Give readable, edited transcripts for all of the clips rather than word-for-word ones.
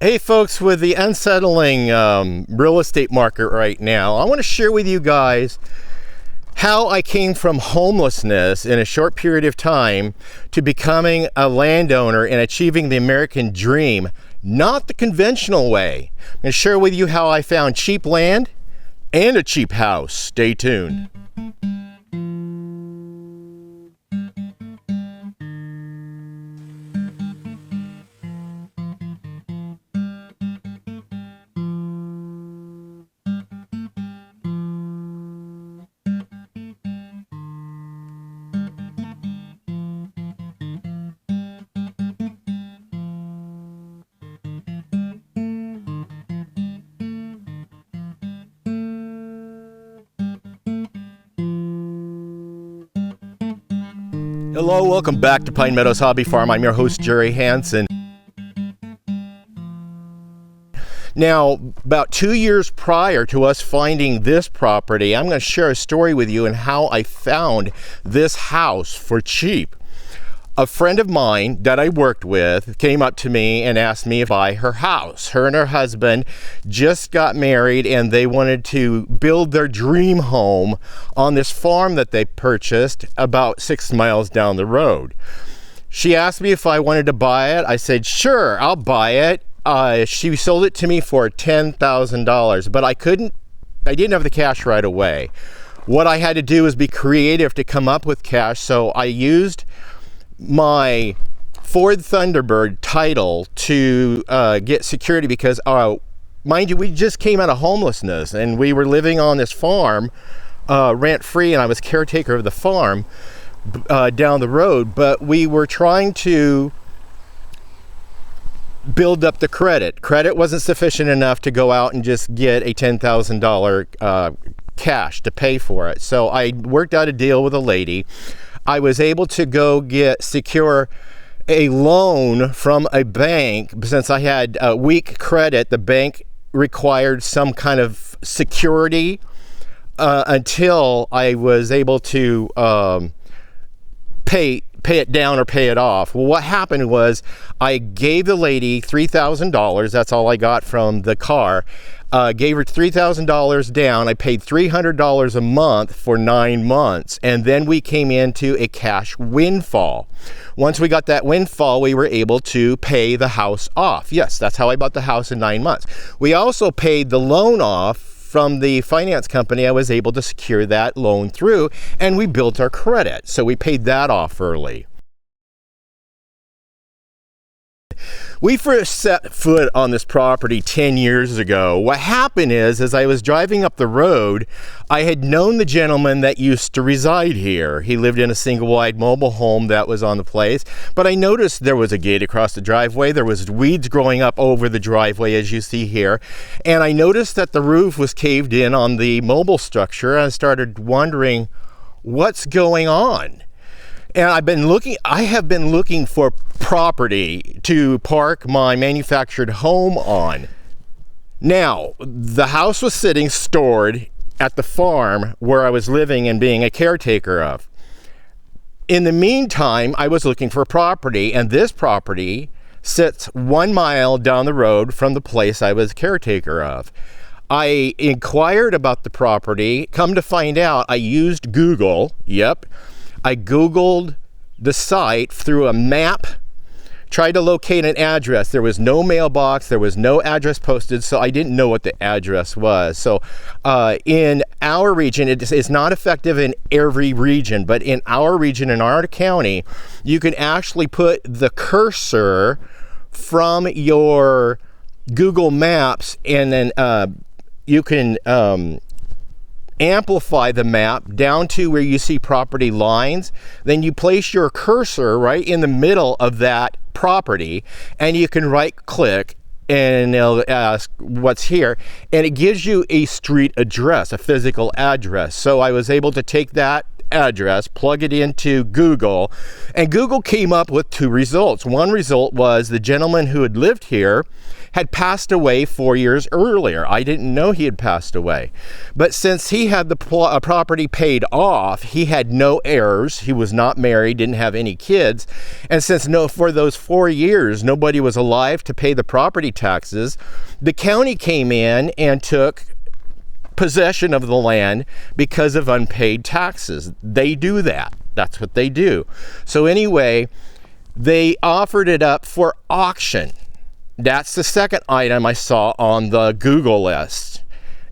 Hey folks, with the unsettling real estate market right now, I want to share with you guys how I came from homelessness in a short period of time to becoming a landowner and achieving the American dream, not the conventional way. I'm going to share with you how I found cheap land and a cheap house. Stay tuned. Hello, welcome back to Pine Meadows Hobby Farm. I'm your host, Jerry Hansen. Now, about 2 years prior to us finding this property, I'm going to share a story with you and how I found this house for cheap. A friend of mine that I worked with came up to me and asked me to buy her house. Her and her husband just got married and they wanted to build their dream home on this farm that they purchased about 6 miles down the road. She asked me if I wanted to buy it. I said, sure, I'll buy it. She sold it to me for $10,000, but I didn't have the cash right away. What I had to do was be creative to come up with cash, so I used my Ford Thunderbird title to get security because, mind you, we just came out of homelessness and we were living on this farm rent-free, and I was caretaker of the farm down the road, but we were trying to build up the credit. Credit wasn't sufficient enough to go out and just get a $10,000 cash to pay for it. So I worked out a deal with a lady. I was able to go secure a loan from a bank. Since I had weak credit, the bank required some kind of security until I was able to pay it down or pay it off. Well, what happened was I gave the lady $3,000. That's all I got from the car. Gave her $3,000 down. I paid $300 a month for 9 months, and then we came into a cash windfall. Once we got that windfall, we were able to pay the house off. Yes, that's how I bought the house in 9 months. We also paid the loan off from the finance company. I was able to secure that loan through, and we built our credit. So we paid that off early. We first set foot on this property 10 years ago. What happened is, as I was driving up the road, I had known the gentleman that used to reside here. He lived in a single-wide mobile home that was on the place, but I noticed there was a gate across the driveway. There was weeds growing up over the driveway, as you see here, and I noticed that the roof was caved in on the mobile structure. I started wondering, what's going on? And I have been looking for property to park my manufactured home on. Now, the house was sitting stored at the farm where I was living and being a caretaker of. In the meantime, I was looking for property, and this property sits 1 mile down the road from the place I was caretaker of. I inquired about the property. Come to find out, I used Google. Yep. I Googled the site through a map, tried to locate an address. There was no mailbox, there was no address posted, so I didn't know what the address was. So in our region, it's not effective in every region, but in our region, in our county, you can actually put the cursor from your Google Maps, and then you can amplify the map down to where you see property lines. Then you place your cursor right in the middle of that property, and you can right click and it'll ask what's here, and it gives you a street address, a physical address. So I was able to take that address, plug it into Google, and Google came up with 2 results. One result was the gentleman who had lived here had passed away 4 years earlier. I didn't know he had passed away. But since he had the property paid off, he had no heirs. He was not married, didn't have any kids. And since for those 4 years, nobody was alive to pay the property taxes, the county came in and took possession of the land because of unpaid taxes. They do that. That's what they do. So anyway, they offered it up for auction. That's the second item I saw on the Google list.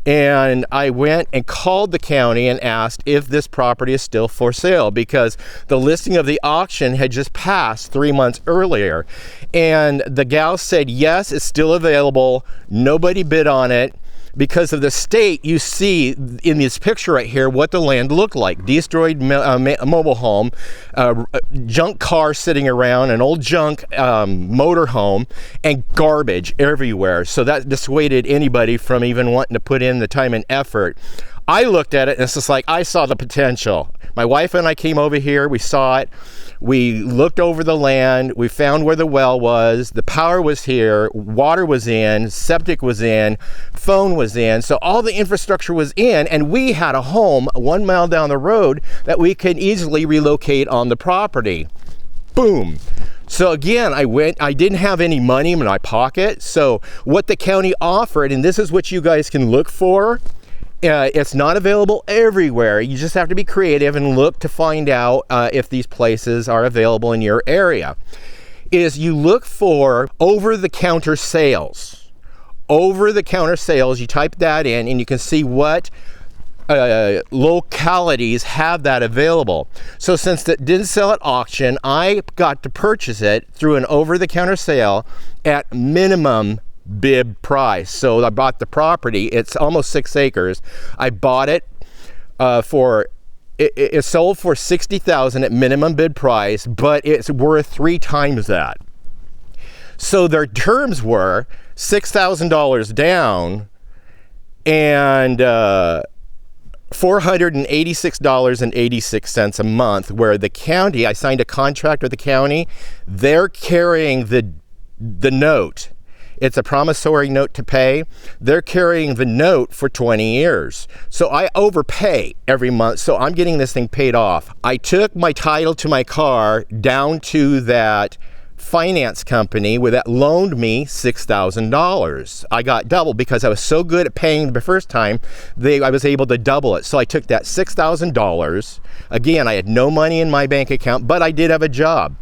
And I went and called the county and asked if this property is still for sale, because the listing of the auction had just passed 3 months earlier. And the gal said, yes, it's still available. Nobody bid on it. Because of the state, you see in this picture right here what the land looked like. Destroyed mobile home, junk car sitting around, an old junk motor home, and garbage everywhere. So that dissuaded anybody from even wanting to put in the time and effort. I looked at it and it's just like, I saw the potential. My wife and I came over here, we saw it. We looked over the land, we found where the well was, the power was here, water was in, septic was in, phone was in, so all the infrastructure was in, and we had a home 1 mile down the road that we could easily relocate on the property. Boom. So again, I didn't have any money in my pocket, so what the county offered, and this is what you guys can look for, it's not available everywhere. You just have to be creative and look to find out if these places are available in your area. Is you look for over-the-counter sales. Over-the-counter sales, you type that in and you can see what localities have that available. So since it didn't sell at auction, I got to purchase it through an over-the-counter sale at minimum bid price. So I bought the property. It's almost 6 acres. I bought it it sold for $60,000 at minimum bid price, but it's worth 3 times that. So their terms were $6,000 down and $486.86 a month, where the county, I signed a contract with the county, they're carrying the note. It's a promissory note to pay. They're carrying the note for 20 years. So I overpay every month. So I'm getting this thing paid off. I took my title to my car down to that finance company that loaned me $6,000. I got double because I was so good at paying the first time, I was able to double it. So I took that $6,000. Again, I had no money in my bank account, but I did have a job.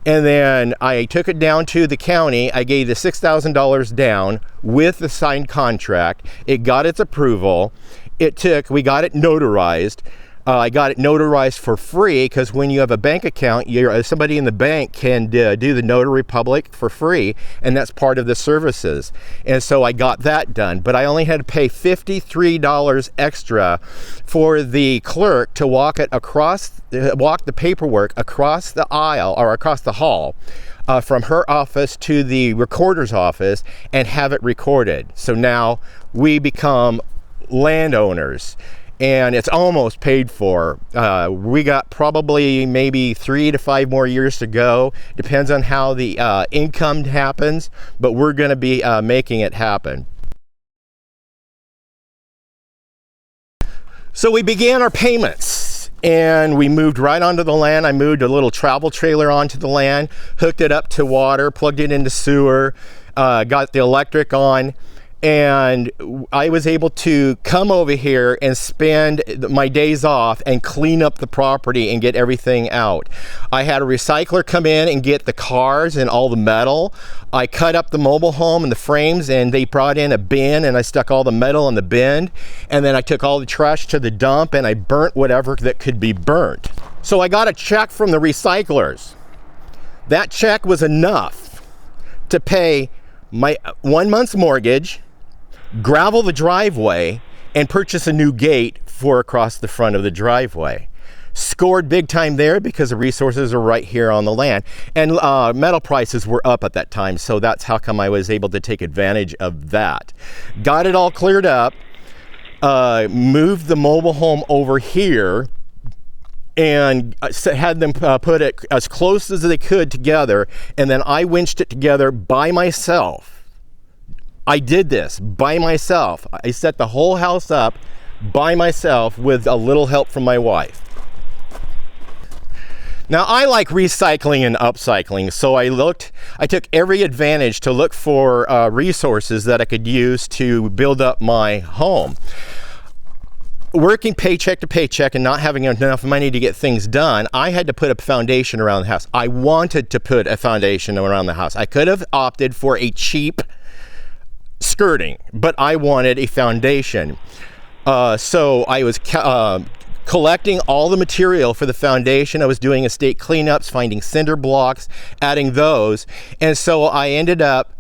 And then I took it down to the county. I gave the $6,000 down with the signed contract. It got its approval. We got it notarized. I got it notarized for free because when you have a bank account, somebody in the bank can do the notary public for free, and that's part of the services. And so I got that done, but I only had to pay $53 extra for the clerk to walk the paperwork across the aisle or across the hall from her office to the recorder's office and have it recorded. So now we become landowners. And it's almost paid for. We got probably maybe 3 to 5 more years to go. Depends on how the income happens, but we're going to be making it happen. So we began our payments and we moved right onto the land. I moved a little travel trailer onto the land, hooked it up to water, plugged it into sewer, got the electric on. And I was able to come over here and spend my days off and clean up the property and get everything out. I had a recycler come in and get the cars and all the metal. I cut up the mobile home and the frames, and they brought in a bin, and I stuck all the metal in the bin. And then I took all the trash to the dump and I burnt whatever that could be burnt. So I got a check from the recyclers. That check was enough to pay my 1 month's mortgage, gravel the driveway, and purchase a new gate for across the front of the driveway. Scored big time there because the resources are right here on the land. And metal prices were up at that time, so that's how come I was able to take advantage of that. Got it all cleared up, moved the mobile home over here, and had them put it as close as they could together, and then I winched it together by myself. I did this by myself. I set the whole house up by myself with a little help from my wife. Now, I like recycling and upcycling, so I took every advantage to look for resources that I could use to build up my home. Working paycheck to paycheck and not having enough money to get things done, I had to put a foundation around the house. I wanted to put a foundation around the house. I could have opted for a cheap skirting, but I wanted a foundation. So I was collecting all the material for the foundation. I was doing estate cleanups, finding cinder blocks, adding those. And so I ended up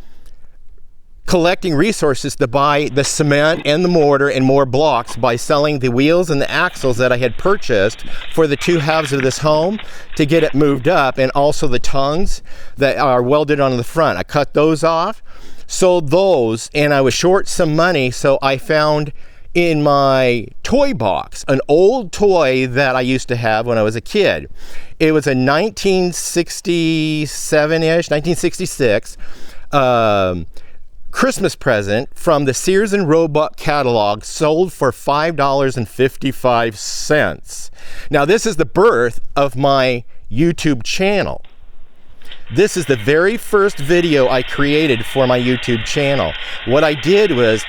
collecting resources to buy the cement and the mortar and more blocks by selling the wheels and the axles that I had purchased for the two halves of this home to get it moved up, and also the tongues that are welded on the front. I cut those off, sold those, and I was short some money, so I found in my toy box an old toy that I used to have when I was a kid. It was a 1967-ish, 1966 Christmas present from the Sears and Roebuck catalog, sold for $5.55. Now, this is the birth of my YouTube channel. This is the very first video I created for my YouTube channel. What I did was,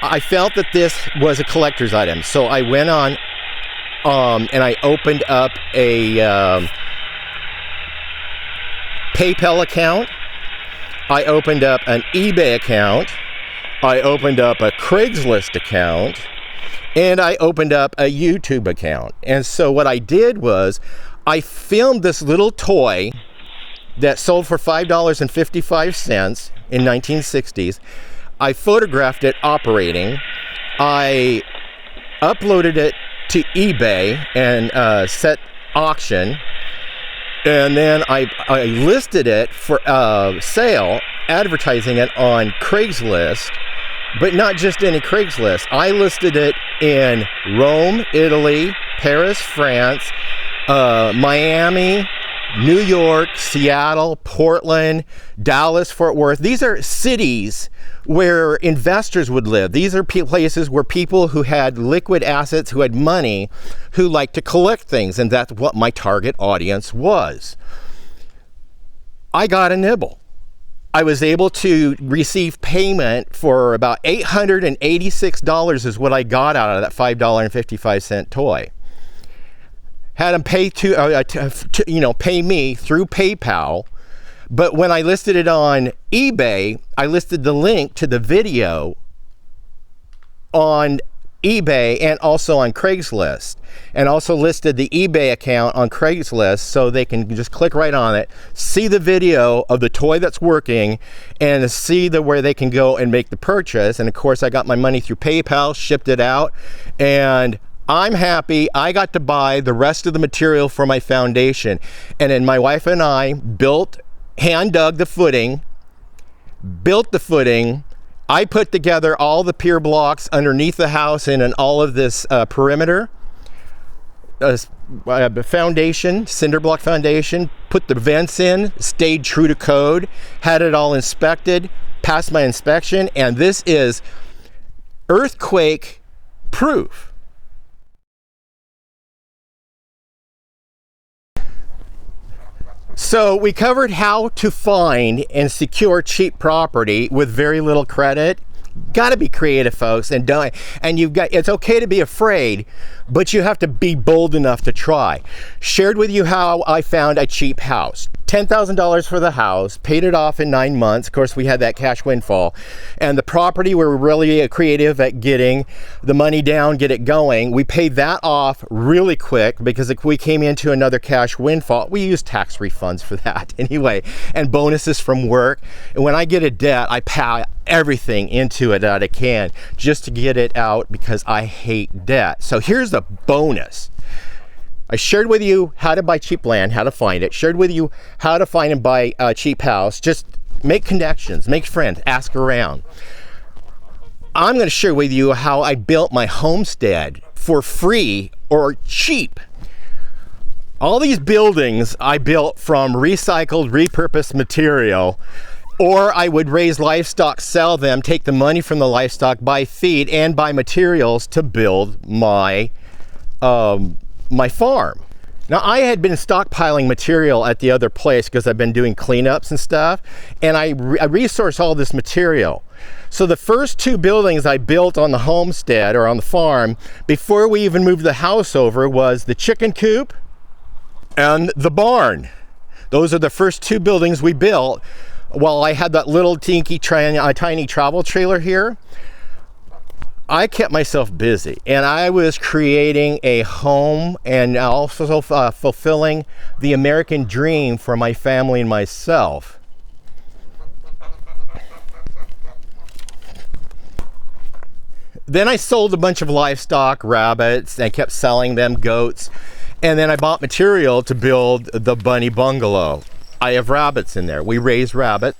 I felt that this was a collector's item, so I went on and I opened up a PayPal account. I opened up an eBay account. I opened up a Craigslist account, and I opened up a YouTube account. And so what I did was, I filmed this little toy that sold for $5.55 in 1960s. I photographed it operating. I uploaded it to eBay and set auction. And then I listed it for sale, advertising it on Craigslist, but not just any Craigslist. I listed it in Rome, Italy, Paris, France, Miami, New York, Seattle, Portland, Dallas, Fort Worth. These are cities where investors would live. These are places where people who had liquid assets, who had money, who like to collect things, and that's what my target audience was. I got a nibble. I was able to receive payment for about $886 is what I got out of that $5.55 toy. Had them pay pay me through PayPal, but when I listed it on eBay, I listed the link to the video on eBay and also on Craigslist, and also listed the eBay account on Craigslist so they can just click right on it, see the video of the toy that's working, and see where they can go and make the purchase. And of course, I got my money through PayPal, shipped it out, and I'm happy. I got to buy the rest of the material for my foundation. And then my wife and I hand dug the footing, built the footing. I put together all the pier blocks underneath the house and in all of this perimeter foundation, cinder block foundation, put the vents in, stayed true to code, had it all inspected, passed my inspection, and this is earthquake proof. So we covered how to find and secure cheap property with very little credit. Got to be creative, folks, and it's okay to be afraid, but you have to be bold enough to try. Shared with you how I found a cheap house. $10,000 for the house, paid it off in 9 months. Of course, we had that cash windfall. And the property, we were really creative at getting the money down, get it going. We paid that off really quick because if we came into another cash windfall, we used tax refunds for that anyway, and bonuses from work. And when I get a debt, I pay everything into it that I can just to get it out because I hate debt. So here's the bonus. I shared with you how to buy cheap land, how to find it, shared with you how to find and buy a cheap house. Just make connections, make friends, ask around. I'm going to share with you how I built my homestead for free or cheap. All these buildings I built from recycled, repurposed material, or I would raise livestock, sell them, take the money from the livestock, buy feed, and buy materials to build my my farm. Now, I had been stockpiling material at the other place because I've been doing cleanups and stuff, and I resourced all this material. So the first 2 buildings I built on the homestead or on the farm before we even moved the house over was the chicken coop and the barn. Those are the first 2 buildings we built while I had that little tiny travel trailer here. I kept myself busy, and I was creating a home and also fulfilling the American dream for my family and myself. Then I sold a bunch of livestock, rabbits, and kept selling them, goats, and then I bought material to build the bunny bungalow. I have rabbits in there. We raise rabbits.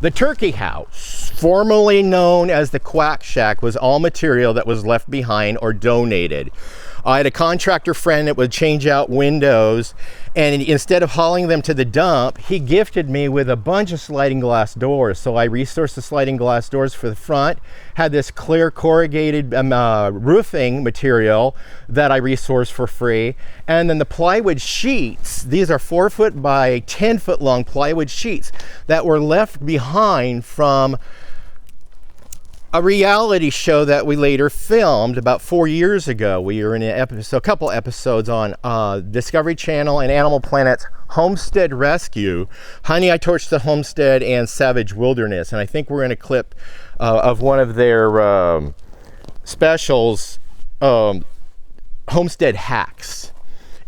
The turkey house, formerly known as the Quack Shack, was all material that was left behind or donated. I had a contractor friend that would change out windows, and instead of hauling them to the dump, he gifted me with a bunch of sliding glass doors. So I resourced the sliding glass doors for the front, had this clear corrugated roofing material that I resourced for free, and then the plywood sheets. These are 4 foot by 10 foot long plywood sheets that were left behind from a reality show that we later filmed about 4 years ago. We were in a couple episodes on Discovery Channel and Animal Planet's Homestead Rescue, Honey, I Torched the Homestead, and Savage Wilderness. And I think we're in a clip of one of their specials, Homestead Hacks.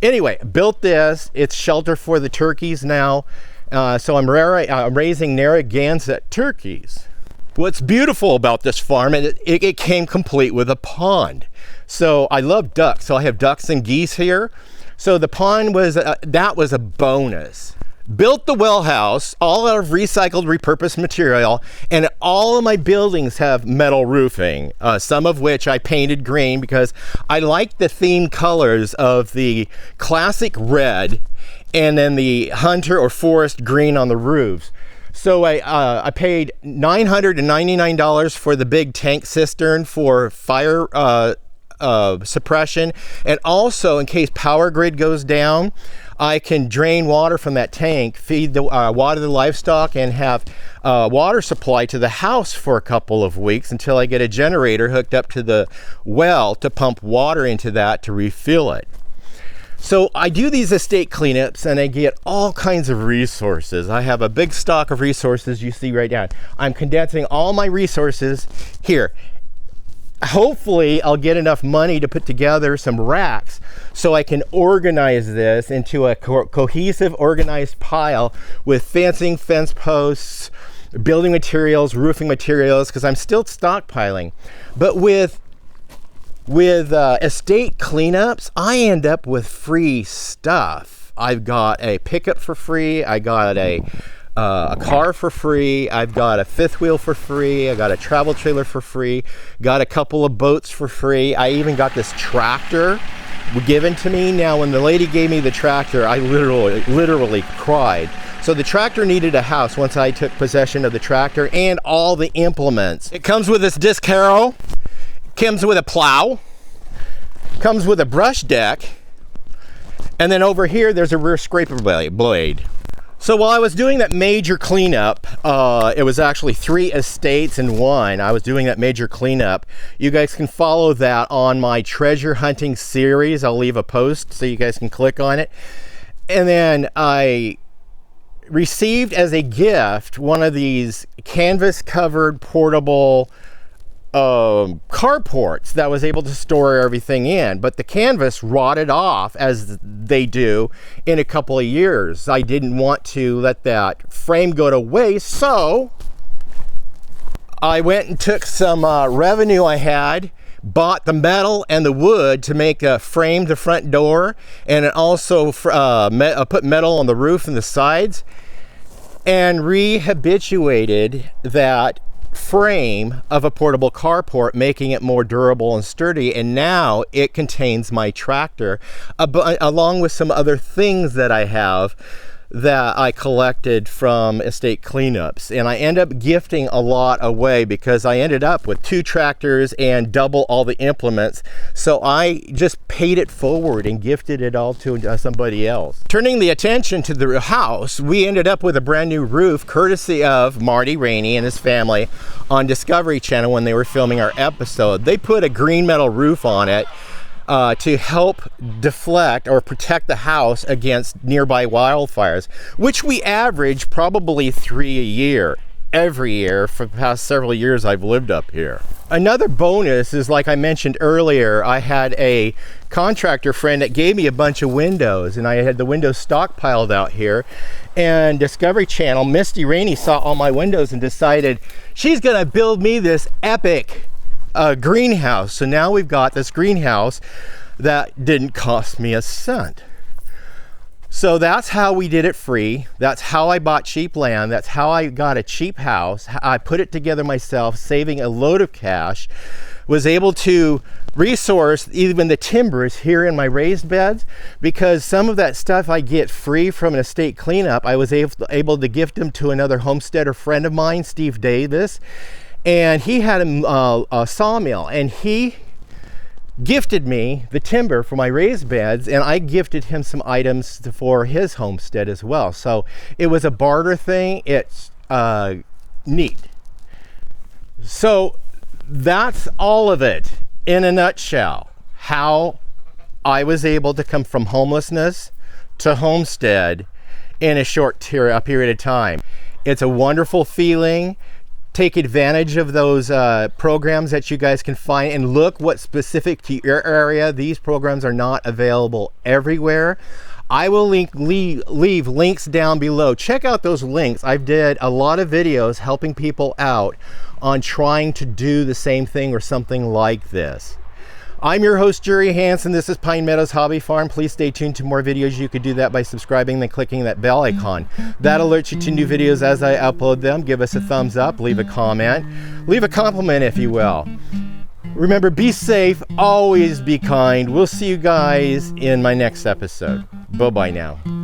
Anyway, built this. It's shelter for the turkeys now. So I'm raising Naragansette turkeys. What's beautiful about this farm, and it came complete with a pond. So I love ducks, so I have ducks and geese here. So the pond was, that was a bonus. Built the well house, all out of recycled, repurposed material, and all of my buildings have metal roofing, some of which I painted green because I like the theme colors of the classic red and then the hunter or forest green on the roofs. So I paid $999 for the big tank cistern for fire suppression, and also in case power grid goes down, I can drain water from that tank, feed the water the livestock, and have water supply to the house for a couple of weeks until I get a generator hooked up to the well to pump water into that to refill it. So I do these estate cleanups and I get all kinds of resources. I have a big stock of resources you see right now. I'm condensing all my resources here. Hopefully I'll get enough money to put together some racks so I can organize this into a cohesive, organized pile with fencing, fence posts, building materials, roofing materials, because I'm still stockpiling. But with estate cleanups, I end up with free stuff. I've got a pickup for free. I got a car for free. I've got a fifth wheel for free. I got a travel trailer for free. Got a couple of boats for free. I even got this tractor given to me. Now, when the lady gave me the tractor, I literally cried. So the tractor needed a house once I took possession of the tractor and all the implements. It comes with this disc harrow. Comes with a plow, comes with a brush deck, and then over here there's a rear scraper blade. So while I was doing that major cleanup, it was actually 3 estates in one. I was doing that major cleanup. You guys can follow that on my treasure hunting series. I'll leave a post so you guys can click on it. And then I received as a gift one of these canvas covered portable carports that was able to store everything in, but the canvas rotted off as they do in a couple of years. I didn't want to let that frame go to waste, so I went and took some revenue I had, bought the metal and the wood to make a frame the front door, and it also put metal on the roof and the sides, and rehabituated that frame of a portable carport, making it more durable and sturdy. And now it contains my tractor, along with some other things that I have that I collected from estate cleanups. And I end up gifting a lot away because I ended up with 2 tractors and double all the implements. So I just paid it forward and gifted it all to somebody else. Turning the attention to the house, we ended up with a brand new roof courtesy of Marty Rainey and his family on Discovery Channel when they were filming our episode. They put a green metal roof on it to help deflect or protect the house against nearby wildfires, which we average probably 3 a year, every year for the past several years I've lived up here. Another bonus is, like I mentioned earlier, I had a contractor friend that gave me a bunch of windows, and I had the windows stockpiled out here, and Discovery Channel, Misty Rainey, saw all my windows and decided she's gonna build me this epic greenhouse. So now we've got this greenhouse that didn't cost me a cent. So that's how we did it free. That's how I bought cheap land. That's how I got a cheap house. I put it together myself, saving a load of cash, was able to resource even the timbers here in my raised beds, because some of that stuff I get free from an estate cleanup, I was able to gift them to another homesteader friend of mine, Steve Davis. And he had a sawmill, and he gifted me the timber for my raised beds, and I gifted him some items for his homestead as well. So it was a barter thing. It's neat. So that's all of it in a nutshell. How I was able to come from homelessness to homestead in a short period of time. It's a wonderful feeling. Take advantage of those programs that you guys can find, and look what's specific to your area. These programs are not available everywhere. I will leave links down below. Check out those links. I've did a lot of videos helping people out on trying to do the same thing or something like this. I'm your host, Jerry Hansen. This is Pine Meadows Hobby Farm. Please stay tuned to more videos. You could do that by subscribing and clicking that bell icon. That alerts you to new videos as I upload them. Give us a thumbs up, leave a comment, leave a compliment if you will. Remember, be safe, always be kind. We'll see you guys in my next episode. Bye-bye now.